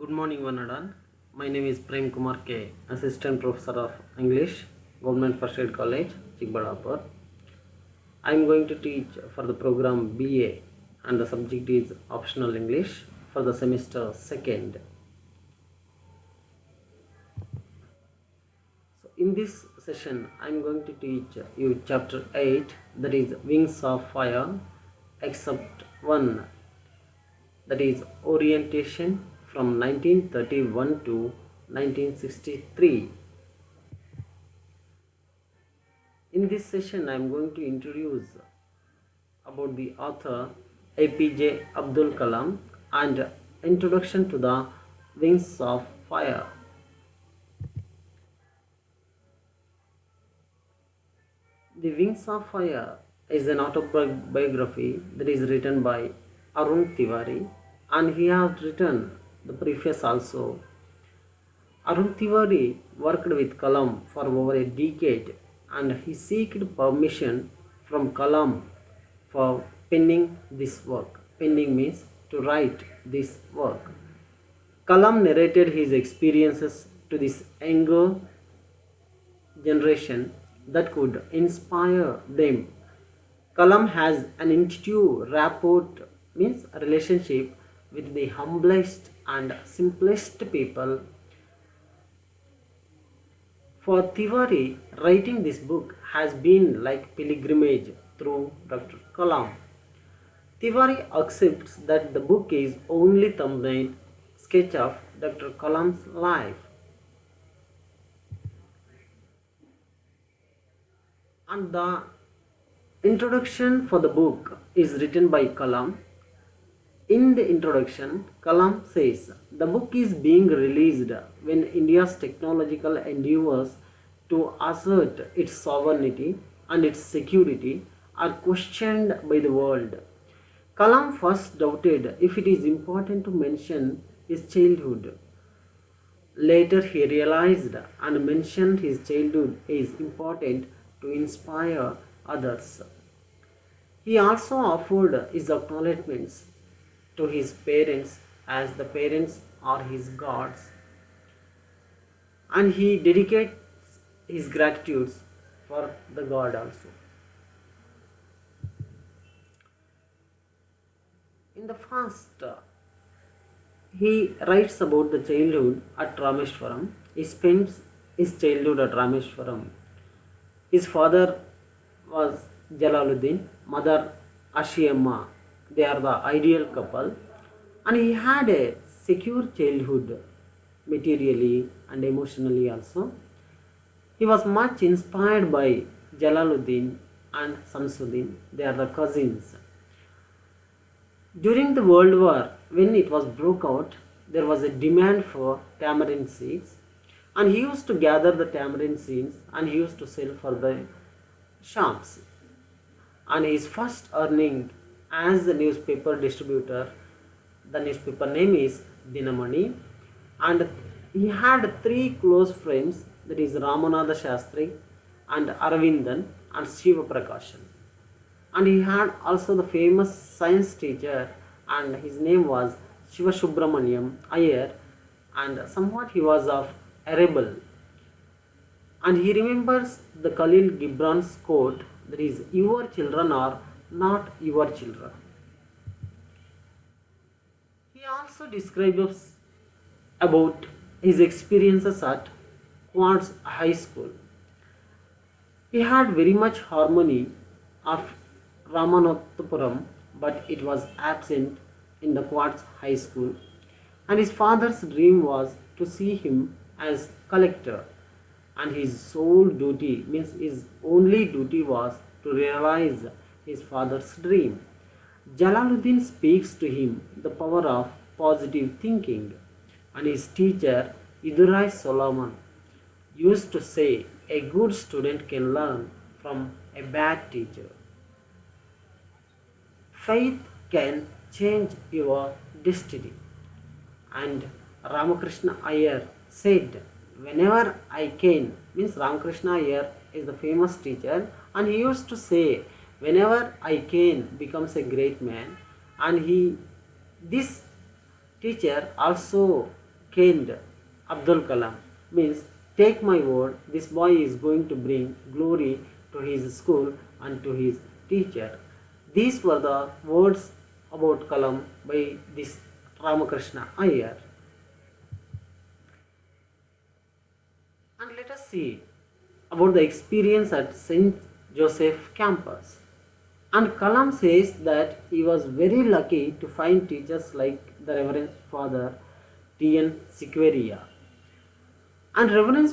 Good morning, Vanadan. My name is Prem Kumar K, Assistant Professor of English, Government First Aid College, Chikbadapur. I am going to teach for the program BA and the subject is Optional English for the semester 2nd. So in this session, I am going to teach you chapter 8, that is Wings of Fire, excerpt 1, that is orientation from 1931 to 1963. In this session, I am going to introduce about the author APJ Abdul Kalam and introduction to the Wings of Fire. The Wings of Fire is an autobiography that is written by Arun Tiwari, and he has written the preface also. Arun Tiwari worked with Kalam for over a decade and he sought permission from Kalam for penning this work. Penning means to write this work. Kalam narrated his experiences to this younger generation that could inspire them. Kalam has an intuitive rapport, means a relationship with the humblest and simplest people. For Tiwari, writing this book has been like pilgrimage through Dr. Kalam. Tiwari accepts that the book is only thumbnail sketch of Dr. Kalam's life. And the introduction for the book is written by Kalam. In the introduction, Kalam says, the book is being released when India's technological endeavors to assert its sovereignty and its security are questioned by the world. Kalam first doubted if it is important to mention his childhood. Later he realized and mentioned his childhood is important to inspire others. He also offered his acknowledgements to his parents as the parents are his gods, and he dedicates his gratitudes for the God also. In the first, he writes about the childhood at Rameshwaram. He spends his childhood at Rameshwaram. His father was Jalaluddin, mother Ashiyamma. They are the ideal couple, and he had a secure childhood materially and emotionally also. He was much inspired by Jalaluddin and Samsuddin. They are the cousins. During the World War, when it was broke out, there was a demand for tamarind seeds, and he used to gather the tamarind seeds and he used to sell for the shops. And his first earning as the newspaper distributor, the newspaper name is Dinamani, and he had three close friends, that is Ramanatha Shastri and Aravindan and Shiva Prakashan. And he had also the famous science teacher, and his name was Shiva Subramaniam Iyer, and somewhat he was of a rebel. And he remembers the Khalil Gibran's quote, that is, your children are not your children. He also describes about his experiences at Quads High School. He had very much harmony of Ramanathapuram, but it was absent in the Quads High School. And his father's dream was to see him as collector, and his sole duty, means his only duty, was to realize his father's dream. Jalaluddin speaks to him the power of positive thinking, and his teacher Idurai Solomon used to say a good student can learn from a bad teacher. Faith can change your destiny. And Ramakrishna Iyer said, whenever I can, means Ramakrishna Iyer is the famous teacher, and he used to say, whenever I can becomes a great man. And this teacher also caned Abdul Kalam. Means, take my word, this boy is going to bring glory to his school and to his teacher. These were the words about Kalam by this Ramakrishna Iyer. And let us see about the experience at St. Joseph campus. And Kalam says that he was very lucky to find teachers like the T.N. Sikweria. And Reverend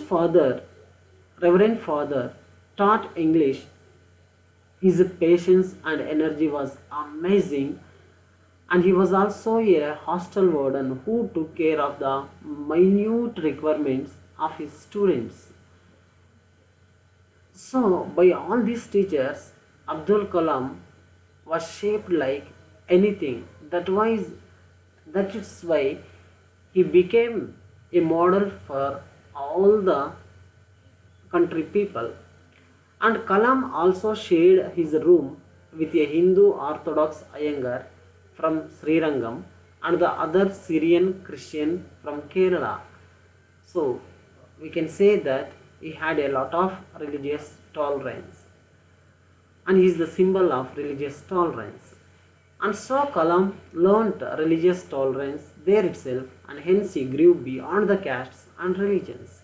Father taught English. His patience and energy was amazing, and he was also a hostel warden who took care of the minute requirements of his students. So, by all these teachers, Abdul Kalam was shaped like anything. That is why he became a model for all the country people. And Kalam also shared his room with a Hindu Orthodox Iyengar from Srirangam and the other Syrian Christian from Kerala. So we can say that he had a lot of religious tolerance, and he is the symbol of religious tolerance. And so Kalam learnt religious tolerance there itself, and hence he grew beyond the castes and religions.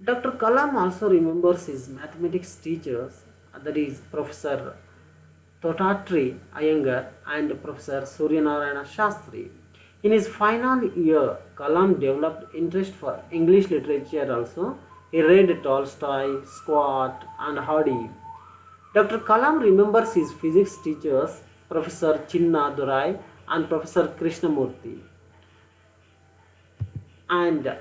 Dr. Kalam also remembers his mathematics teachers, that is Professor Totatri Iyengar and Professor Suryanarayana Shastri. In his final year, Kalam developed interest for English literature also. He read Tolstoy, Scott and Hardy. Dr. Kalam remembers his physics teachers, Professor Chinna Durai and Professor Krishnamurti. And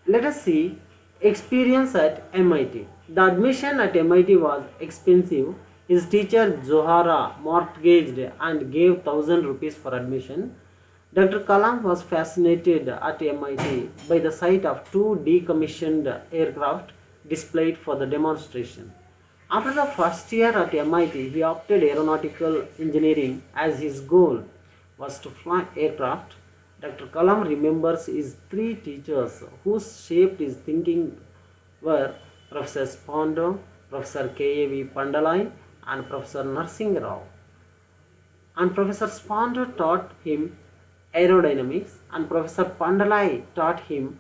let us see experience at MIT. The admission at MIT was expensive. His teacher Zohara mortgaged and gave 1,000 rupees for admission. Dr. Kalam was fascinated at MIT by the sight of two decommissioned aircraft displayed for the demonstration. After the first year at MIT, he opted aeronautical engineering as his goal was to fly aircraft. Dr. Kalam remembers his three teachers who shaped his thinking were Professor Spondo, Professor K.A.V. Pandalai and Professor Narsingh Rao. And Professor Spondo taught him aerodynamics, and Professor Pandalai taught him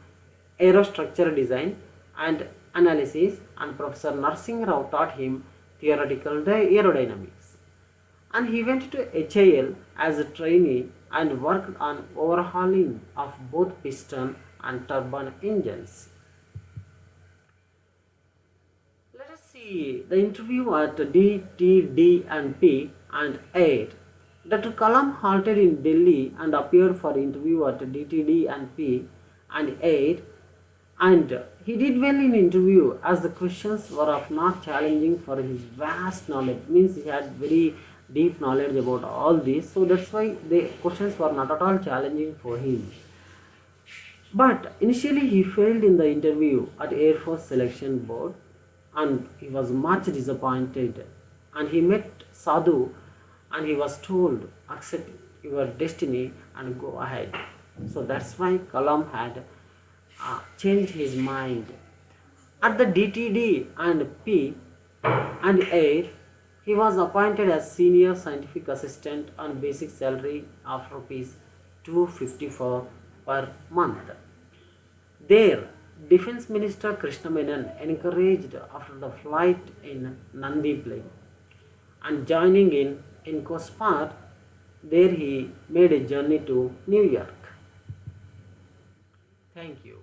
aerostructure design and analysis, and Professor Narsingh Rao taught him theoretical aerodynamics. And he went to HAL as a trainee and worked on overhauling of both piston and turbine engines. Let us see the interview at D, T, D and P and 8. Dr. Kalam halted in Delhi and appeared for interview at DTD and P and 8, and he did well in interview as the questions were of not challenging for his vast knowledge. Means he had very deep knowledge about all this, so that's why the questions were not at all challenging for him. But initially he failed in the interview at Air Force Selection Board, and he was much disappointed. And he met Sadhu and he was told, accept your destiny and go ahead. So that's why Kalam had changed his mind. At the DTD and P and A, he was appointed as senior scientific assistant on basic salary of rupees 254 per month. There, Defense Minister Krishna Menon encouraged after the flight in Nandi plane, and joining in Cospar, there he made a journey to New York. Thank you.